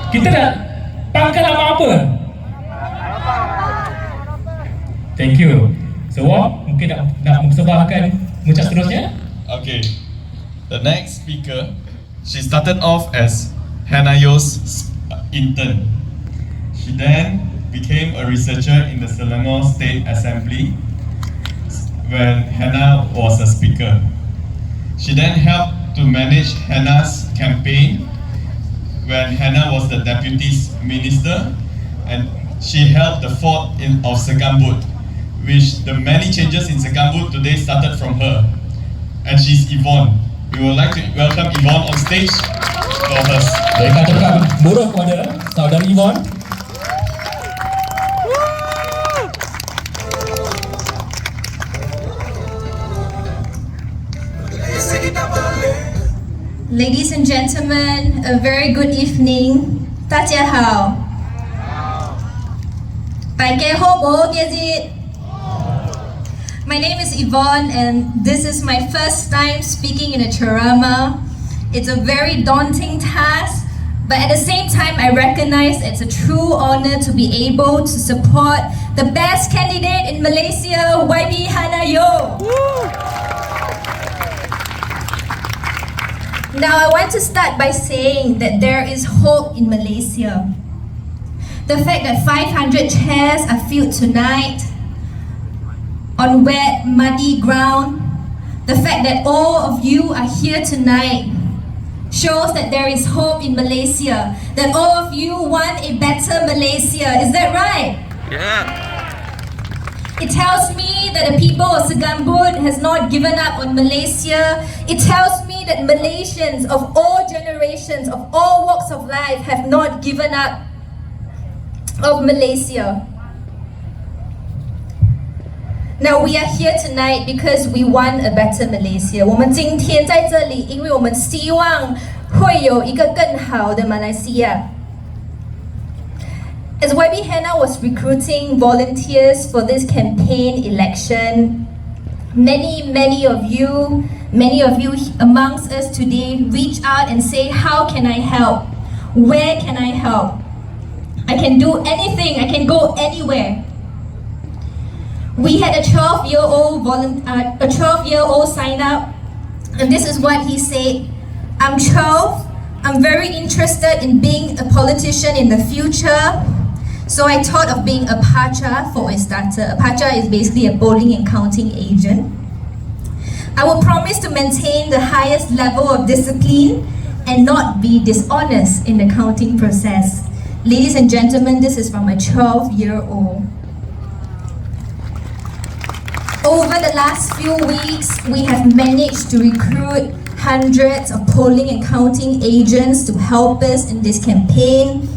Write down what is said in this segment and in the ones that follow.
Kita nak pangkat nama apa? Thank you. So, mungkin nak mempersembahkan muncak seterusnya. Okay, the next speaker, she started off as Hannah Yeoh's intern. She then became a researcher in the Selangor State Assembly when Hannah was a speaker. She then helped to manage Hannah's campaign when Hannah was the deputy minister, and she held the fort of Segambut, which the many changes in Segambut today started from her. And she's Yvonne. We would like to welcome Yvonne on stage for her. Baik, kita tekan buruh kepada saudari Yvonne. Ladies and gentlemen, a very good evening. 大家好。大家好不？皆是。My name is Yvonne, and this is my first time speaking in a ceramah. It's a very daunting task, but at the same time, I recognize it's a true honor to be able to support the best candidate in Malaysia, YB Hannah Yeoh. Now, I want to start by saying that there is hope in Malaysia. The fact that 500 chairs are filled tonight on wet, muddy ground, the fact that all of you are here tonight shows that there is hope in Malaysia, that all of you want a better Malaysia. Is that right? Yeah. It tells me that the people of Segambut has not given up on Malaysia. It tells me that Malaysians of all generations, of all walks of life have not given up of Malaysia. Now we are here tonight because we want a better Malaysia. 我们今天在这里，因为我们希望会有一个更好的马来西亚。As YB Hannah was recruiting volunteers for this campaign election, many of you amongst us today reach out and say, how can I help? Where can I help? I can do anything, I can go anywhere. We had a 12-year-old sign up, and this is what he said. I'm 12, I'm very interested in being a politician in the future. So I thought of being a pacha for a starter. A pacha is basically a polling and counting agent. I will promise to maintain the highest level of discipline and not be dishonest in the counting process. Ladies and gentlemen, this is from a 12-year-old. Over the last few weeks, we have managed to recruit hundreds of polling and counting agents to help us in this campaign.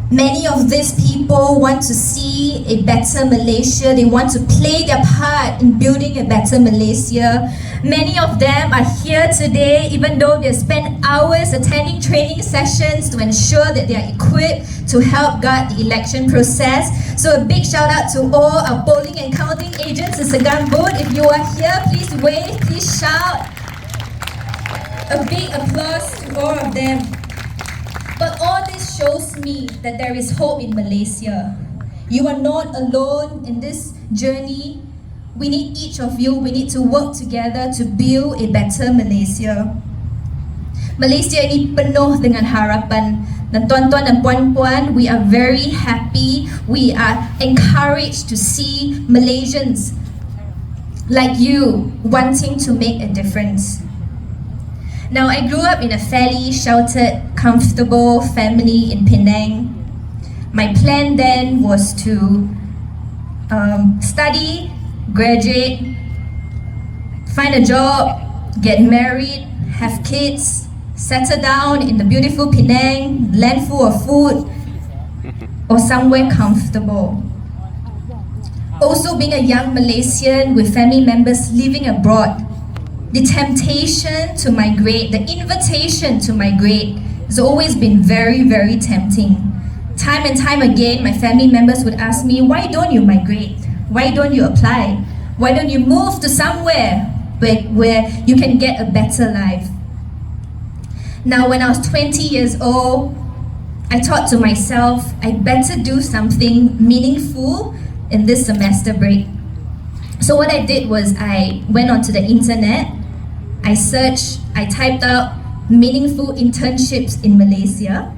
Many of these people want to see a better Malaysia. They want to play their part in building a better Malaysia. Many of them are here today, even though they spent hours attending training sessions to ensure that they are equipped to help guard the election process. So a big shout out to all our polling and counting agents in Segambut. If you are here, please wave, please shout. A big applause to all of them. But all this shows me that there is hope in Malaysia. You are not alone in this journey. We need each of you, we need to work together to build a better Malaysia. Malaysia ini penuh dengan harapan. Dan tuan-tuan dan puan-puan, we are very happy, we are encouraged to see Malaysians like you wanting to make a difference. Now, I grew up in a fairly sheltered, comfortable family in Penang. My plan then was to study, graduate, find a job, get married, have kids, settle down in the beautiful Penang, land full of food, or somewhere comfortable. Also, being a young Malaysian with family members living abroad, the temptation to migrate, the invitation to migrate has always been very, very tempting. Time and time again, my family members would ask me, why don't you migrate? Why don't you apply? Why don't you move to somewhere where you can get a better life? Now, when I was 20 years old, I thought to myself, I better do something meaningful in this semester break. So what I did was I went onto the internet, I typed out meaningful internships in Malaysia.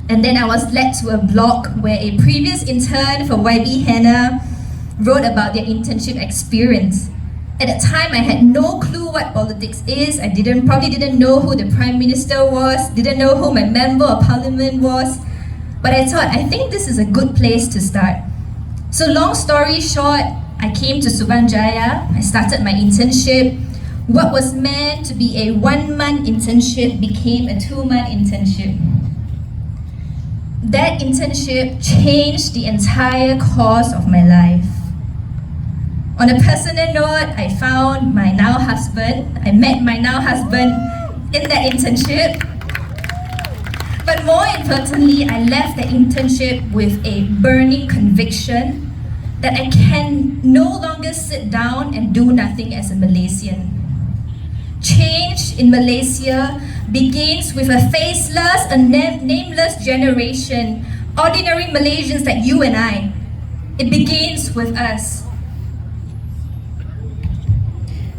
And then I was led to a blog where a previous intern for YB Henna wrote about their internship experience. At the time, I had no clue what politics is. I probably didn't know who the Prime Minister was, didn't know who my Member of Parliament was. But I thought, I think this is a good place to start. So long story short, I came to Subanjaya, I started my internship. What was meant to be a 1-month internship became a 2-month internship. That internship changed the entire course of my life. On a personal note, I found my now husband. I met my now husband in that internship. But more importantly, I left the internship with a burning conviction that I can no longer sit down and do nothing as a Malaysian. Change in Malaysia begins with a faceless and nameless generation, ordinary Malaysians like you and I. It begins with us.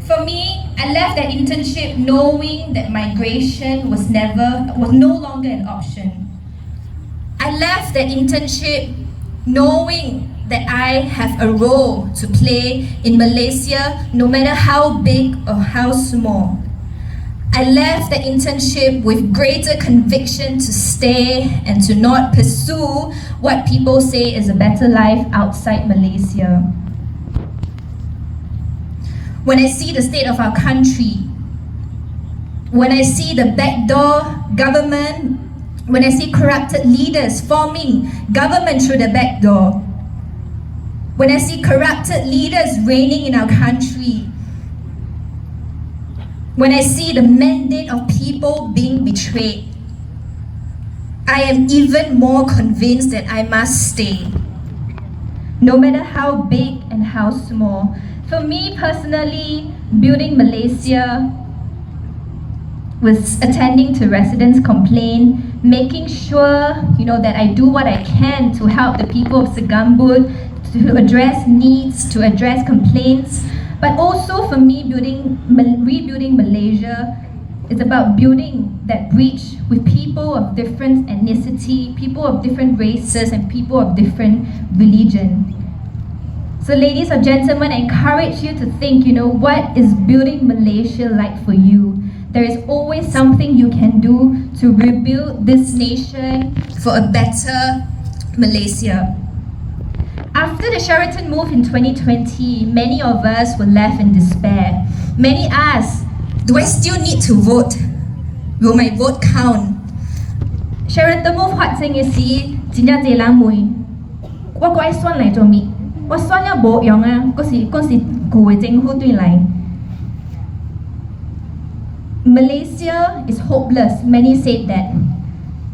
For me, I left that internship knowing that migration was no longer an option. I left that internship knowing that I have a role to play in Malaysia, no matter how big or how small. I left the internship with greater conviction to stay and to not pursue what people say is a better life outside Malaysia. When I see the state of our country, when I see the backdoor government, when I see corrupted leaders forming government through the back door, when I see corrupted leaders reigning in our country, when I see the mandate of people being betrayed, I am even more convinced that I must stay, no matter how big and how small. For me personally, building Malaysia was attending to residents' complaints, making sure that I do what I can to help the people of Segambut, to address needs, to address complaints. But also for me, rebuilding Malaysia is about building that bridge with people of different ethnicity, people of different races, and people of different religion. So ladies and gentlemen, I encourage you to think, what is building Malaysia like for you? There is always something you can do to rebuild this nation for a better Malaysia. After the Sheraton move in 2020, many of us were left in despair. Many asked, do I still need to vote? Will my vote count? Sheraton move 發生嘅事，真係濟人問，我個愛選嚟做咩？我選了冇用啊！嗰時舊嘅政府對嚟。Malaysia is hopeless. Many said that.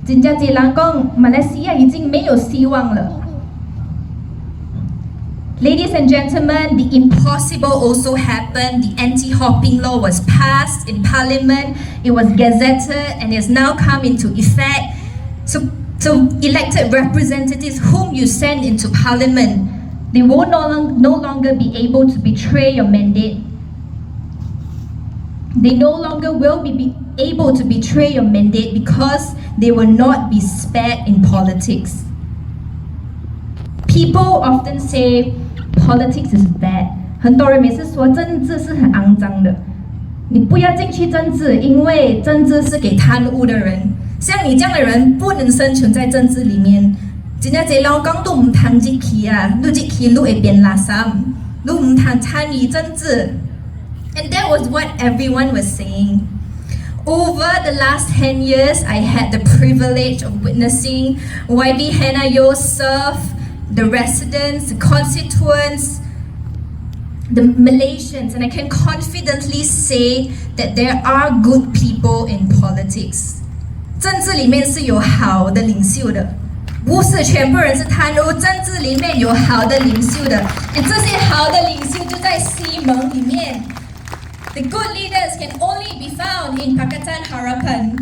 真係濟人講，馬來西亞已經沒有希望了。Ladies and gentlemen, the impossible also happened. The anti-hopping law was passed in Parliament. It was gazetted and has now come into effect. So elected representatives whom you send into Parliament, they will no longer be able to betray your mandate. They no longer will be able to betray your mandate because they will not be spared in politics. People often say politics is bad. 很多人每次说政治是很肮脏的，你不要进去政治，因为政治是给贪污的人。像你这样的人不能生存在政治里面。真正侪人讲都唔通入去啊，你入去你会变垃圾，你唔通参与政治。And that was what everyone was saying. Over the last 10 years, I had the privilege of witnessing YB Henna Yeoh serve the residents, the constituents, the Malaysians, and I can confidently say that there are good people in politics. 政治里面是有好的领袖的，不是全部人是贪污，政治里面有好的领袖的，而这些好的领袖就在西蒙里面。The good leaders can only be found in Pakatan Harapan.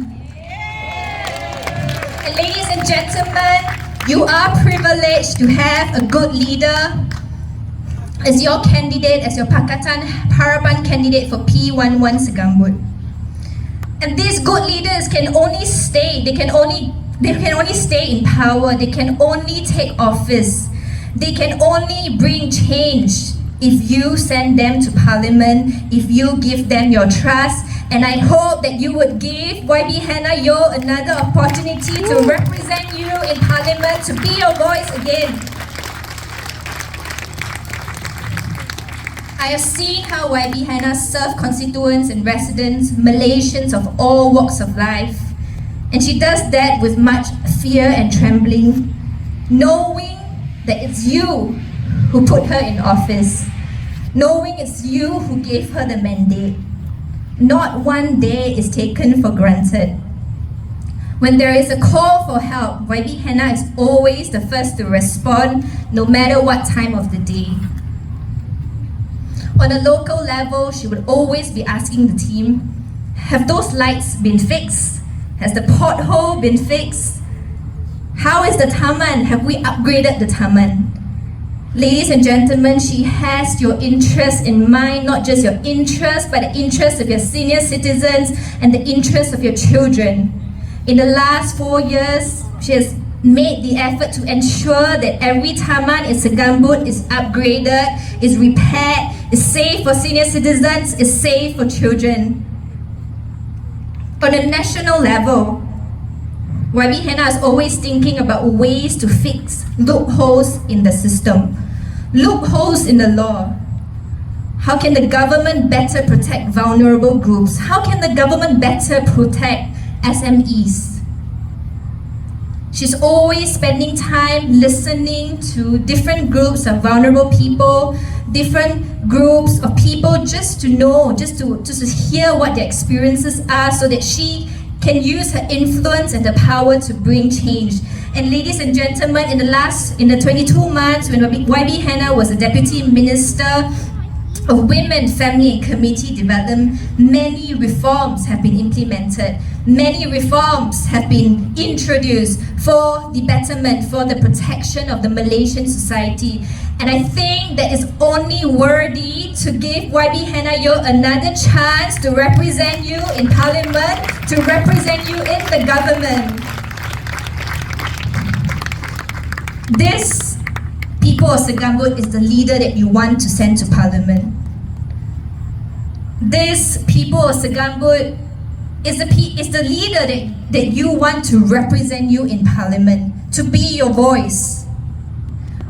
And ladies and gentlemen, you are privileged to have a good leader as your candidate, as your Pakatan Harapan candidate for P11 Segambut. And these good leaders can only stay, they can only stay in power, they can only take office, they can only bring change if you send them to parliament, if you give them your trust. And I hope that you would give YB Hannah Yeoh another opportunity to represent you in parliament, to be your voice again. I have seen how YB Hannah served constituents and residents, Malaysians of all walks of life. And she does that with much fear and trembling, knowing that it's you who put her in office, knowing it's you who gave her the mandate. Not one day is taken for granted. When there is a call for help, YB Hannah is always the first to respond, no matter what time of the day. On a local level, she would always be asking the team, have those lights been fixed? Has the pothole been fixed? How is the taman? Have we upgraded the taman? Ladies and gentlemen, she has your interest in mind, not just your interest, but the interest of your senior citizens and the interest of your children. In the last 4 years, she has made the effort to ensure that every taman in Segambut is upgraded, is repaired, is safe for senior citizens, is safe for children. On a national level, YB Hannah is always thinking about ways to fix loopholes in the system, loopholes in the law. How can the government better protect vulnerable groups? How can the government better protect SMEs? She's always spending time listening to different groups of vulnerable people, different groups of people, just to know, just to hear what their experiences are so that she can use her influence and the power to bring change. And ladies and gentlemen, in the 22 months when YB Hannah was a Deputy Minister of Women, Family and Community Development, many reforms have been implemented. Many reforms have been introduced for the betterment, for the protection of the Malaysian society. And I think that it's only worthy to give YB Hannah Yeoh another chance to represent you in Parliament, to represent you in the government. This people of Segambut is the leader that you want to send to Parliament. This people of Segambut is the leader that you want to represent you in Parliament, to be your voice.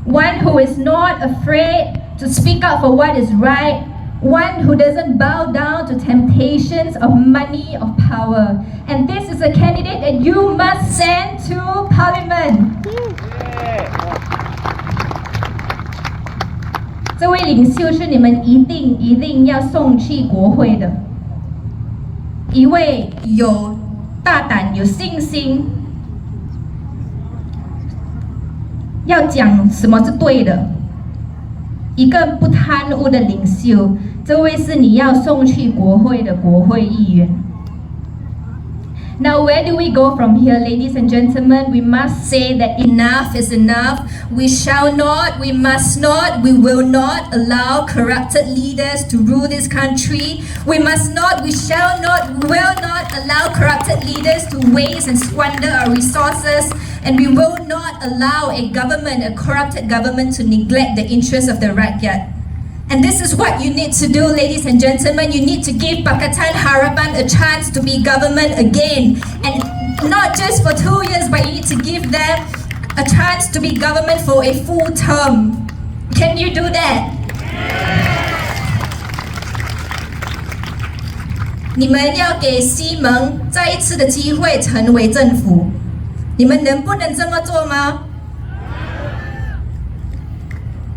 One who is not afraid to speak up for what is right, one who doesn't bow down to temptations of money, of power. And this is a candidate that you must send to Parliament. 这位领袖是你们一定要送去国会的，一位有大胆、有信心，要讲什么是对的，一个不贪污的领袖。这位是你要送去国会的国会议员。Now, where do we go from here, ladies and gentlemen? We must say that enough is enough. We shall not, we must not, we will not allow corrupted leaders to rule this country. We must not, we shall not, we will not allow corrupted leaders to waste and squander our resources. And we will not allow a government, a corrupted government, to neglect the interests of the rakyat. And this is what you need to do, ladies and gentlemen. You need to give Pakatan Harapan a chance to be government again. And not just for 2 years, but you need to give them a chance to be government for a full term. Can you do that? 你们要给西蒙再一次的机会成为政府，你们能不能这么做吗？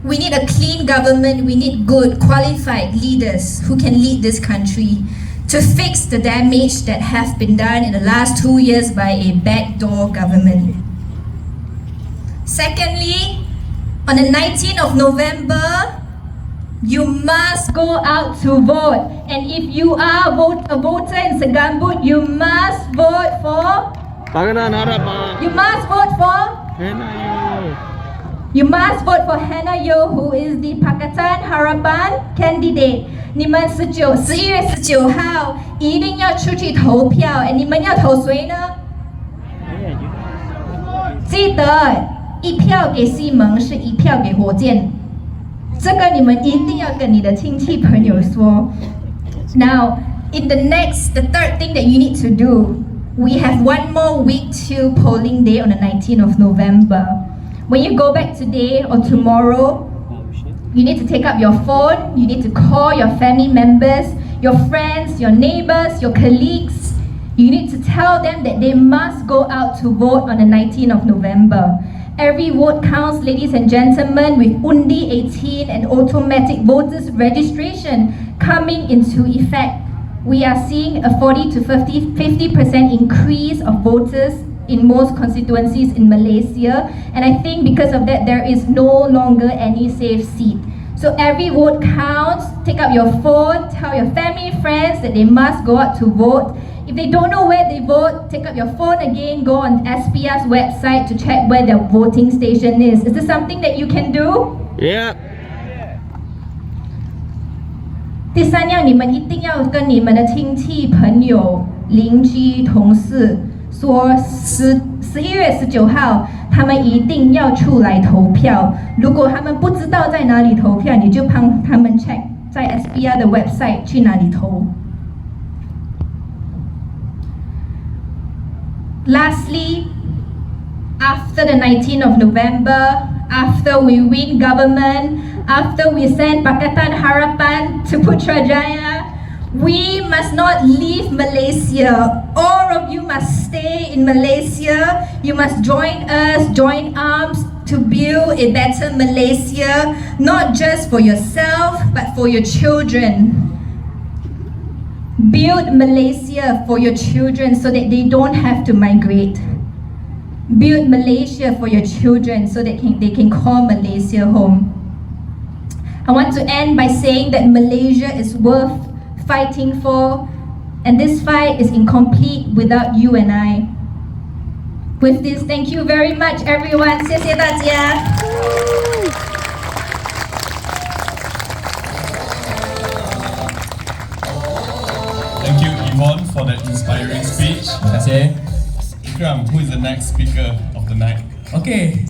We need a clean government, we need good, qualified leaders who can lead this country to fix the damage that has been done in the last 2 years by a backdoor government. Secondly, on the 19th of November, you must go out to vote. And if you are a voter in Segambut, you must vote for Pakatan Harapan. You must vote for. Hannah Yeoh. You must vote for Hannah Yeoh, who is the Pakatan Harapan candidate. 你们11月19号一定要出去投票。哎，你们要投谁呢？记得一票给西蒙是一票给火箭。这个你们一定要跟你的亲戚朋友说。Now, the third thing that you need to do, we have one more week to polling day on the 19th of November. When you go back today or tomorrow, you need to take up your phone, you need to call your family members, your friends, your neighbors, your colleagues. You need to tell them that they must go out to vote on the 19th of November. Every vote counts, ladies and gentlemen, with Undi 18 and automatic voters registration coming into effect. We are seeing a 40 to 50% increase of voters in most constituencies in Malaysia, and I think because of that there is no longer any safe seat. So every vote counts. Take up your phone, tell your family, friends that they must go out to vote. If they don't know where they vote, take up your phone again, go on SPR's website to check where their voting station is. Is this something that you can do? Yeah. 第三样，你们一定要跟你们的亲戚、朋友、邻居、同事说11月19号，他们一定要出来投票。如果他们不知道在哪里投票，你就帮他们 check 在 SPR 的 website 去哪里投。Lastly, after the 19th of November, after we win government, after we send Pakatan Harapan to Putrajaya, we must not leave Malaysia. All of you must stay in Malaysia. You must join us, join arms to build a better Malaysia, not just for yourself, but for your children. Build Malaysia for your children so that they don't have to migrate. Build Malaysia for your children so that they can call Malaysia home. I want to end by saying that Malaysia is worth fighting for, and this fight is incomplete without you and I. With this, thank you very much, everyone. 谢谢大家。Thank you, Yvonne, for that inspiring speech. Terima kasih. Ikram, who is the next speaker of the night? Okey,